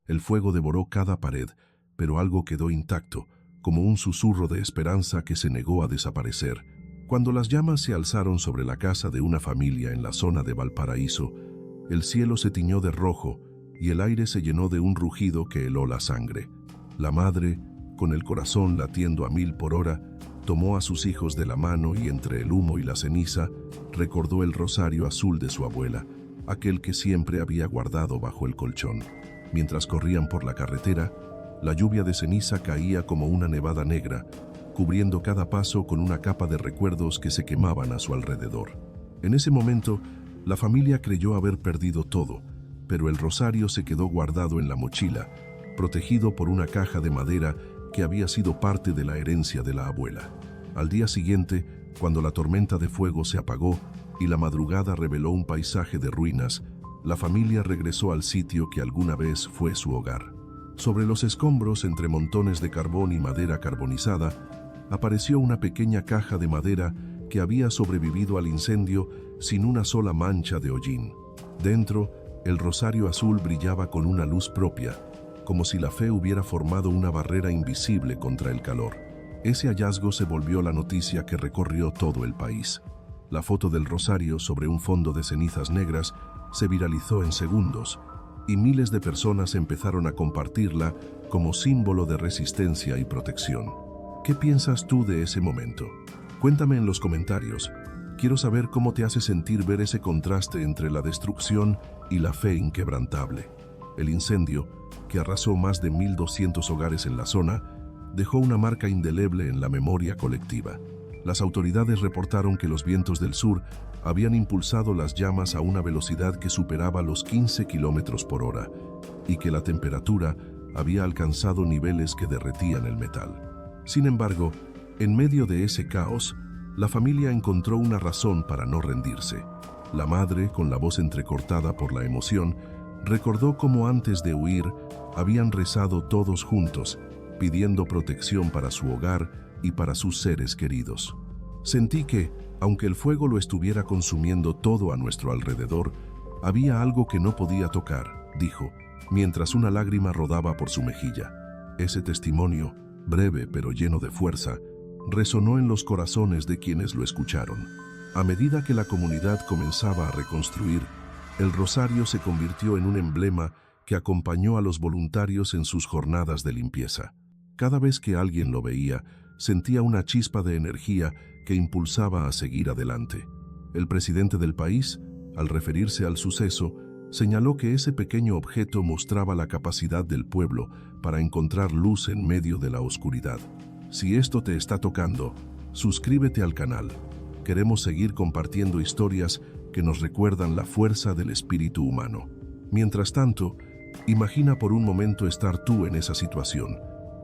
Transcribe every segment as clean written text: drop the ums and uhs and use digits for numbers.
El fuego devoró cada pared, pero algo quedó intacto, como un susurro de esperanza que se negó a desaparecer. Cuando las llamas se alzaron sobre la casa de una familia en la zona de Valparaíso, el cielo se tiñó de rojo y el aire se llenó de un rugido que heló la sangre. La madre, con el corazón latiendo a 1000 por hora, tomó a sus hijos de la mano y entre el humo y la ceniza recordó el rosario azul de su abuela, aquel que siempre había guardado bajo el colchón. Mientras corrían por la carretera, la lluvia de ceniza caía como una nevada negra, cubriendo cada paso con una capa de recuerdos que se quemaban a su alrededor. En ese momento, la familia creyó haber perdido todo, pero el rosario se quedó guardado en la mochila, protegido por una caja de madera que había sido parte de la herencia de la abuela. Al día siguiente, cuando la tormenta de fuego se apagó y la madrugada reveló un paisaje de ruinas, la familia regresó al sitio que alguna vez fue su hogar. Sobre los escombros, entre montones de carbón y madera carbonizada, apareció una pequeña caja de madera que había sobrevivido al incendio sin una sola mancha de hollín. Dentro, el rosario azul brillaba con una luz propia, como si la fe hubiera formado una barrera invisible contra el calor. Ese hallazgo se volvió la noticia que recorrió todo el país. La foto del rosario sobre un fondo de cenizas negras se viralizó en segundos, y miles de personas empezaron a compartirla como símbolo de resistencia y protección. ¿Qué piensas tú de ese momento? Cuéntame en los comentarios. Quiero saber cómo te hace sentir ver ese contraste entre la destrucción y la fe inquebrantable. El incendio, que arrasó más de 1200 hogares en la zona, dejó una marca indeleble en la memoria colectiva. Las autoridades reportaron que los vientos del sur habían impulsado las llamas a una velocidad que superaba los 15 kilómetros por hora y que la temperatura había alcanzado niveles que derretían el metal. Sin embargo, en medio de ese caos, la familia encontró una razón para no rendirse. La madre, con la voz entrecortada por la emoción, recordó cómo antes de huir habían rezado todos juntos, pidiendo protección para su hogar y para sus seres queridos. Sentí que, aunque el fuego lo estuviera consumiendo todo a nuestro alrededor, había algo que no podía tocar, dijo, mientras una lágrima rodaba por su mejilla. Ese testimonio, breve pero lleno de fuerza, resonó en los corazones de quienes lo escucharon. A medida que la comunidad comenzaba a reconstruir, el rosario se convirtió en un emblema que acompañó a los voluntarios en sus jornadas de limpieza. Cada vez que alguien lo veía, sentía una chispa de energía que impulsaba a seguir adelante. El presidente del país, al referirse al suceso, señaló que ese pequeño objeto mostraba la capacidad del pueblo para encontrar luz en medio de la oscuridad. Si esto te está tocando, suscríbete al canal. Queremos seguir compartiendo historias que nos recuerdan la fuerza del espíritu humano. Mientras tanto, imagina por un momento estar tú en esa situación,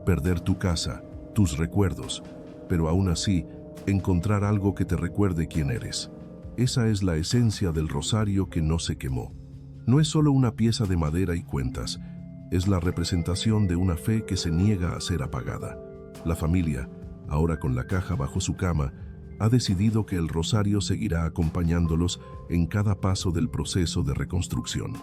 perder tu casa, tus recuerdos, pero aún así, encontrar algo que te recuerde quién eres. Esa es la esencia del rosario que no se quemó. No es solo una pieza de madera y cuentas, es la representación de una fe que se niega a ser apagada. La familia, ahora con la caja bajo su cama, ha decidido que el rosario seguirá acompañándolos en cada paso del proceso de reconstrucción.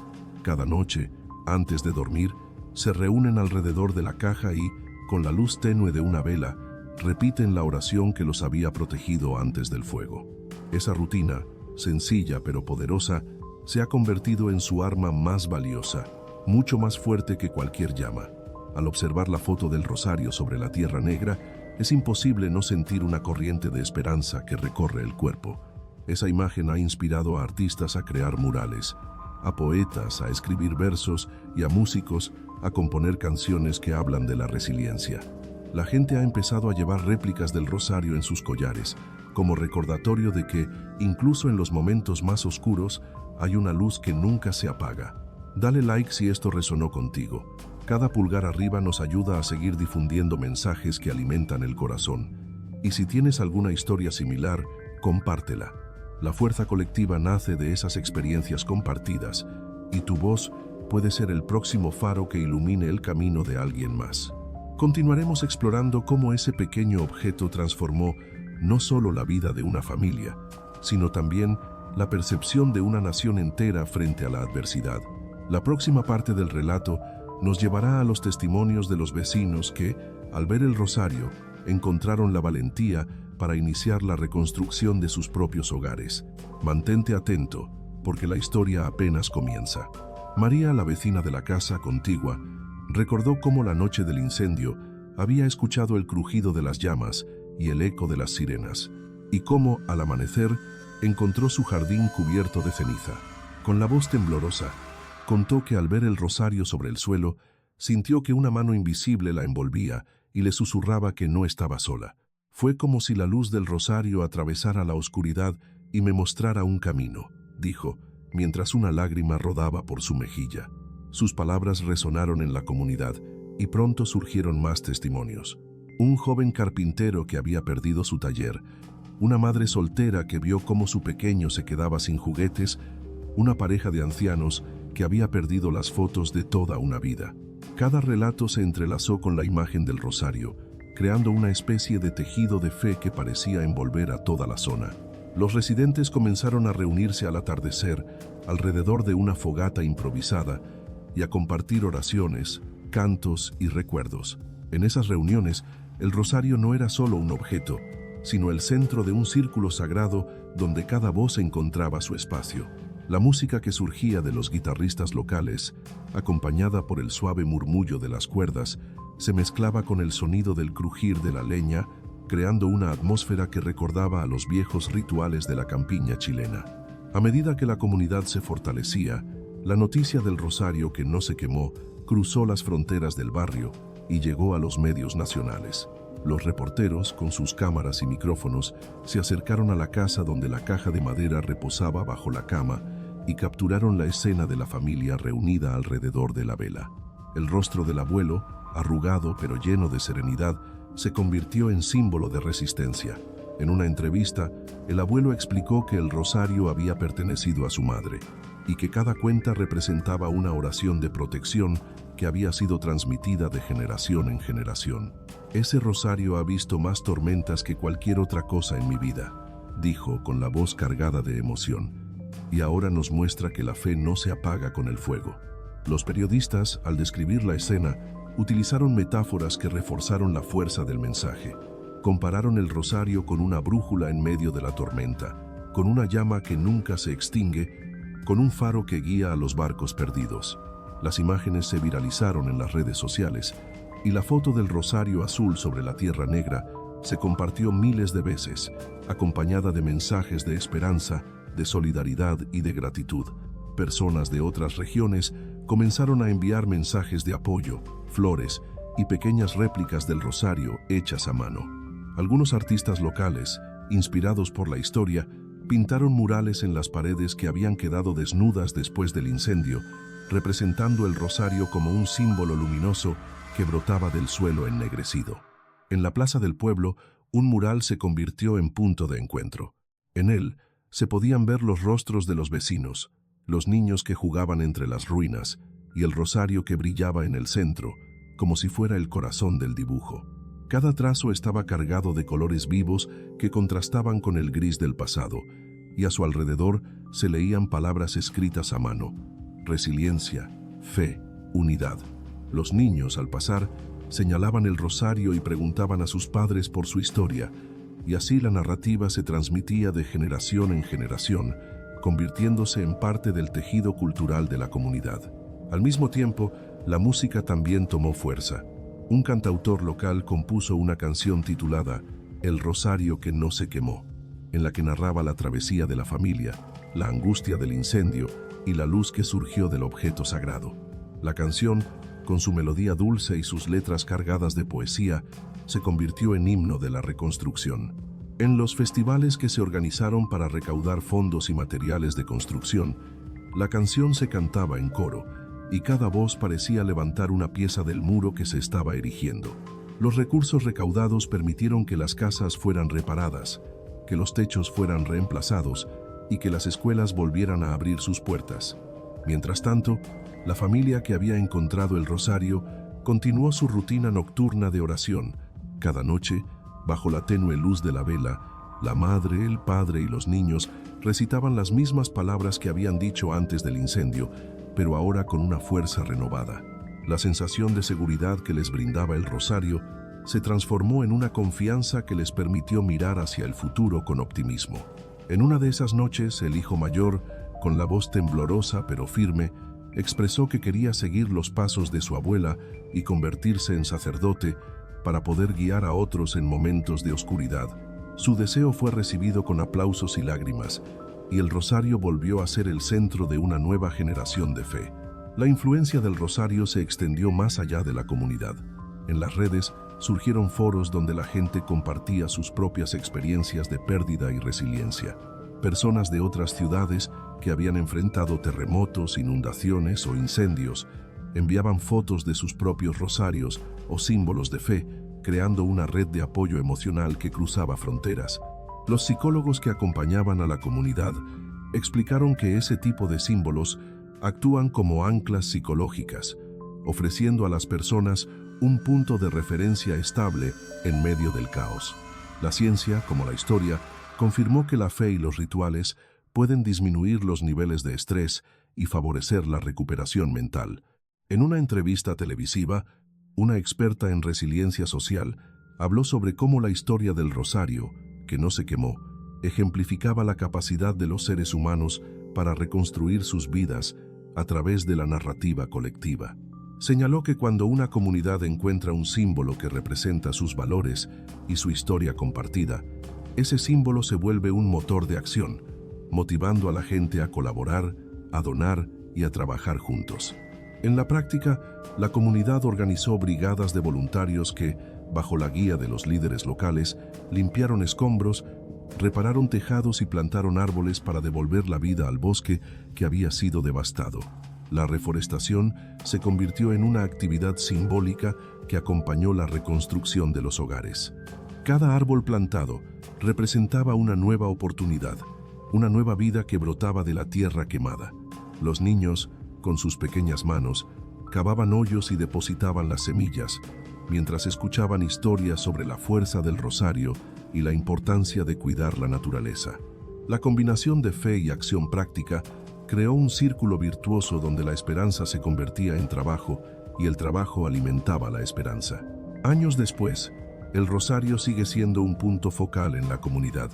Cada noche, antes de dormir, se reúnen alrededor de la caja y, con la luz tenue de una vela, repiten la oración que los había protegido antes del fuego. Esa rutina, sencilla pero poderosa, se ha convertido en su arma más valiosa, mucho más fuerte que cualquier llama. Al observar la foto del rosario sobre la tierra negra, es imposible no sentir una corriente de esperanza que recorre el cuerpo. Esa imagen ha inspirado a artistas a crear murales, a poetas a escribir versos y a músicos a componer canciones que hablan de la resiliencia. La gente ha empezado a llevar réplicas del rosario en sus collares, como recordatorio de que, incluso en los momentos más oscuros, hay una luz que nunca se apaga. Dale like si esto resonó contigo. Cada pulgar arriba nos ayuda a seguir difundiendo mensajes que alimentan el corazón. Y si tienes alguna historia similar, compártela. La fuerza colectiva nace de esas experiencias compartidas, y tu voz puede ser el próximo faro que ilumine el camino de alguien más. Continuaremos explorando cómo ese pequeño objeto transformó no solo la vida de una familia, sino también la percepción de una nación entera frente a la adversidad. La próxima parte del relato nos llevará a los testimonios de los vecinos que, al ver el rosario, encontraron la valentía para iniciar la reconstrucción de sus propios hogares. Mantente atento, porque la historia apenas comienza. María, la vecina de la casa contigua, recordó cómo la noche del incendio había escuchado el crujido de las llamas y el eco de las sirenas, y cómo, al amanecer, encontró su jardín cubierto de ceniza. Con la voz temblorosa, contó que al ver el rosario sobre el suelo, sintió que una mano invisible la envolvía y le susurraba que no estaba sola. Fue como si la luz del rosario atravesara la oscuridad y me mostrara un camino, dijo, mientras una lágrima rodaba por su mejilla. Sus palabras resonaron en la comunidad y pronto surgieron más testimonios. Un joven carpintero que había perdido su taller, una madre soltera que vio cómo su pequeño se quedaba sin juguetes, una pareja de ancianos que había perdido las fotos de toda una vida. Cada relato se entrelazó con la imagen del rosario, creando una especie de tejido de fe que parecía envolver a toda la zona. Los residentes comenzaron a reunirse al atardecer alrededor de una fogata improvisada y a compartir oraciones, cantos y recuerdos. En esas reuniones, el rosario no era solo un objeto, sino el centro de un círculo sagrado donde cada voz encontraba su espacio. La música que surgía de los guitarristas locales, acompañada por el suave murmullo de las cuerdas, se mezclaba con el sonido del crujir de la leña, creando una atmósfera que recordaba a los viejos rituales de la campiña chilena. A medida que la comunidad se fortalecía, la noticia del rosario que no se quemó cruzó las fronteras del barrio y llegó a los medios nacionales. Los reporteros, con sus cámaras y micrófonos, se acercaron a la casa donde la caja de madera reposaba bajo la cama y capturaron la escena de la familia reunida alrededor de la vela. El rostro del abuelo, arrugado pero lleno de serenidad, se convirtió en símbolo de resistencia. En una entrevista, el abuelo explicó que el rosario había pertenecido a su madre y que cada cuenta representaba una oración de protección que había sido transmitida de generación en generación. Ese rosario ha visto más tormentas que cualquier otra cosa en mi vida, dijo con la voz cargada de emoción, y ahora nos muestra que la fe no se apaga con el fuego. Los periodistas, al describir la escena, utilizaron metáforas que reforzaron la fuerza del mensaje. Compararon el rosario con una brújula en medio de la tormenta, con una llama que nunca se extingue, con un faro que guía a los barcos perdidos. Las imágenes se viralizaron en las redes sociales y la foto del rosario azul sobre la tierra negra se compartió miles de veces, acompañada de mensajes de esperanza, de solidaridad y de gratitud. Personas de otras regiones comenzaron a enviar mensajes de apoyo, flores y pequeñas réplicas del rosario hechas a mano. Algunos artistas locales, inspirados por la historia, pintaron murales en las paredes que habían quedado desnudas después del incendio, representando el rosario como un símbolo luminoso que brotaba del suelo ennegrecido. En la plaza del pueblo, un mural se convirtió en punto de encuentro. En él se podían ver los rostros de los vecinos, los niños que jugaban entre las ruinas y el rosario que brillaba en el centro, como si fuera el corazón del dibujo. Cada trazo estaba cargado de colores vivos que contrastaban con el gris del pasado, y a su alrededor se leían palabras escritas a mano: resiliencia, fe, unidad. Los niños, al pasar, señalaban el rosario y preguntaban a sus padres por su historia, y así la narrativa se transmitía de generación en generación, convirtiéndose en parte del tejido cultural de la comunidad. Al mismo tiempo, la música también tomó fuerza. Un cantautor local compuso una canción titulada El rosario que no se quemó, en la que narraba la travesía de la familia, la angustia del incendio y la luz que surgió del objeto sagrado. La canción, con su melodía dulce y sus letras cargadas de poesía, se convirtió en himno de la reconstrucción. En los festivales que se organizaron para recaudar fondos y materiales de construcción, la canción se cantaba en coro, y cada voz parecía levantar una pieza del muro que se estaba erigiendo. Los recursos recaudados permitieron que las casas fueran reparadas, que los techos fueran reemplazados y que las escuelas volvieran a abrir sus puertas. Mientras tanto, la familia que había encontrado el rosario continuó su rutina nocturna de oración. Cada noche, bajo la tenue luz de la vela, la madre, el padre y los niños recitaban las mismas palabras que habían dicho antes del incendio, pero ahora con una fuerza renovada. La sensación de seguridad que les brindaba el rosario se transformó en una confianza que les permitió mirar hacia el futuro con optimismo. En una de esas noches, el hijo mayor, con la voz temblorosa pero firme, expresó que quería seguir los pasos de su abuela y convertirse en sacerdote para poder guiar a otros en momentos de oscuridad. Su deseo fue recibido con aplausos y lágrimas, y el rosario volvió a ser el centro de una nueva generación de fe. La influencia del rosario se extendió más allá de la comunidad. En las redes surgieron foros donde la gente compartía sus propias experiencias de pérdida y resiliencia. Personas de otras ciudades que habían enfrentado terremotos, inundaciones o incendios enviaban fotos de sus propios rosarios o símbolos de fe, creando una red de apoyo emocional que cruzaba fronteras. Los psicólogos que acompañaban a la comunidad explicaron que ese tipo de símbolos actúan como anclas psicológicas, ofreciendo a las personas un punto de referencia estable en medio del caos. La ciencia, como la historia, confirmó que la fe y los rituales pueden disminuir los niveles de estrés y favorecer la recuperación mental. En una entrevista televisiva, una experta en resiliencia social habló sobre cómo la historia del rosario, que no se quemó, ejemplificaba la capacidad de los seres humanos para reconstruir sus vidas a través de la narrativa colectiva. Señaló que cuando una comunidad encuentra un símbolo que representa sus valores y su historia compartida, ese símbolo se vuelve un motor de acción, motivando a la gente a colaborar, a donar y a trabajar juntos. En la práctica, la comunidad organizó brigadas de voluntarios que, bajo la guía de los líderes locales, limpiaron escombros, repararon tejados y plantaron árboles para devolver la vida al bosque que había sido devastado. La reforestación se convirtió en una actividad simbólica que acompañó la reconstrucción de los hogares. Cada árbol plantado representaba una nueva oportunidad, una nueva vida que brotaba de la tierra quemada. Los niños, con sus pequeñas manos, cavaban hoyos y depositaban las semillas, mientras escuchaban historias sobre la fuerza del rosario y la importancia de cuidar la naturaleza. La combinación de fe y acción práctica creó un círculo virtuoso donde la esperanza se convertía en trabajo y el trabajo alimentaba la esperanza. Años después, el rosario sigue siendo un punto focal en la comunidad.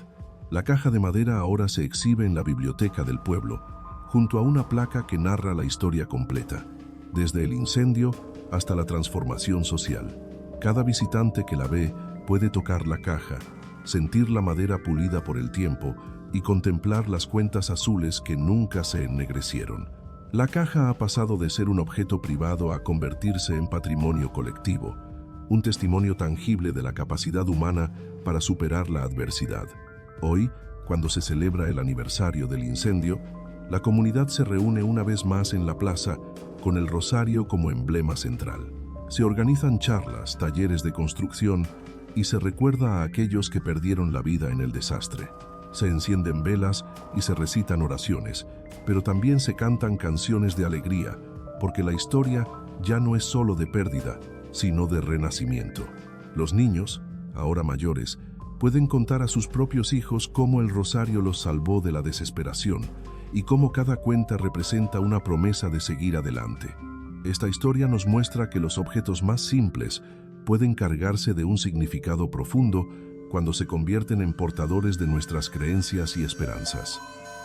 La caja de madera ahora se exhibe en la biblioteca del pueblo, junto a una placa que narra la historia completa, desde el incendio hasta la transformación social. Cada visitante que la ve puede tocar la caja, sentir la madera pulida por el tiempo y contemplar las cuentas azules que nunca se ennegrecieron. La caja ha pasado de ser un objeto privado a convertirse en patrimonio colectivo, un testimonio tangible de la capacidad humana para superar la adversidad. Hoy, cuando se celebra el aniversario del incendio, la comunidad se reúne una vez más en la plaza con el rosario como emblema central. Se organizan charlas, talleres de construcción y se recuerda a aquellos que perdieron la vida en el desastre. Se encienden velas y se recitan oraciones, pero también se cantan canciones de alegría, porque la historia ya no es solo de pérdida, sino de renacimiento. Los niños, ahora mayores, pueden contar a sus propios hijos cómo el rosario los salvó de la desesperación y cómo cada cuenta representa una promesa de seguir adelante. Esta historia nos muestra que los objetos más simples pueden cargarse de un significado profundo cuando se convierten en portadores de nuestras creencias y esperanzas.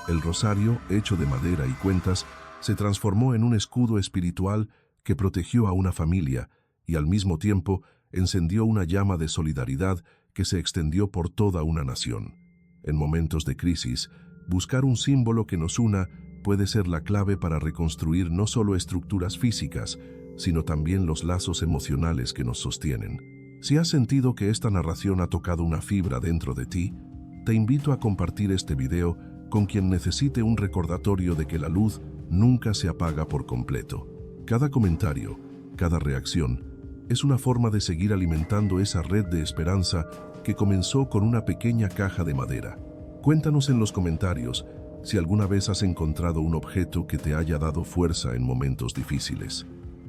El rosario, hecho de madera y cuentas, se transformó en un escudo espiritual que protegió a una familia y al mismo tiempo encendió una llama de solidaridad que se extendió por toda una nación. En momentos de crisis, buscar un símbolo que nos una puede ser la clave para reconstruir no solo estructuras físicas, sino también los lazos emocionales que nos sostienen. Si has sentido que esta narración ha tocado una fibra dentro de ti, te invito a compartir este video con quien necesite un recordatorio de que la luz nunca se apaga por completo. Cada comentario, cada reacción, es una forma de seguir alimentando esa red de esperanza que comenzó con una pequeña caja de madera. Cuéntanos en los comentarios si alguna vez has encontrado un objeto que te haya dado fuerza en momentos difíciles.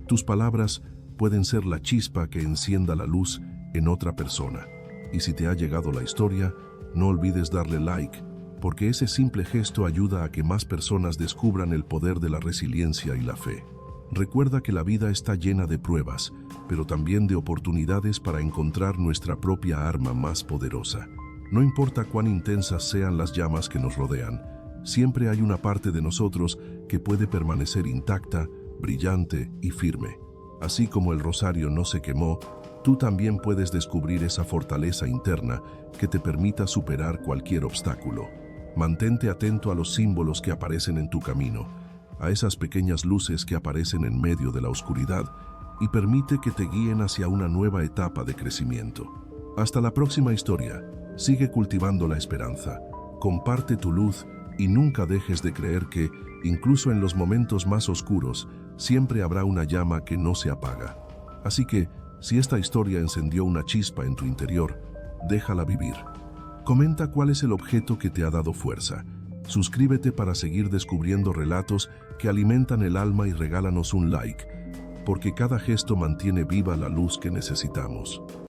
Tus palabras pueden ser la chispa que encienda la luz en otra persona. Y si te ha llegado la historia, no olvides darle like, porque ese simple gesto ayuda a que más personas descubran el poder de la resiliencia y la fe. Recuerda que la vida está llena de pruebas, pero también de oportunidades para encontrar nuestra propia arma más poderosa. No importa cuán intensas sean las llamas que nos rodean, siempre hay una parte de nosotros que puede permanecer intacta, brillante y firme. Así como el rosario no se quemó, tú también puedes descubrir esa fortaleza interna que te permita superar cualquier obstáculo. Mantente atento a los símbolos que aparecen en tu camino, a esas pequeñas luces que aparecen en medio de la oscuridad, y permite que te guíen hacia una nueva etapa de crecimiento. Hasta la próxima historia. Sigue cultivando la esperanza, comparte tu luz y nunca dejes de creer que, incluso en los momentos más oscuros, siempre habrá una llama que no se apaga. Así que, si esta historia encendió una chispa en tu interior, déjala vivir. Comenta cuál es el objeto que te ha dado fuerza. Suscríbete para seguir descubriendo relatos que alimentan el alma y regálanos un like, porque cada gesto mantiene viva la luz que necesitamos.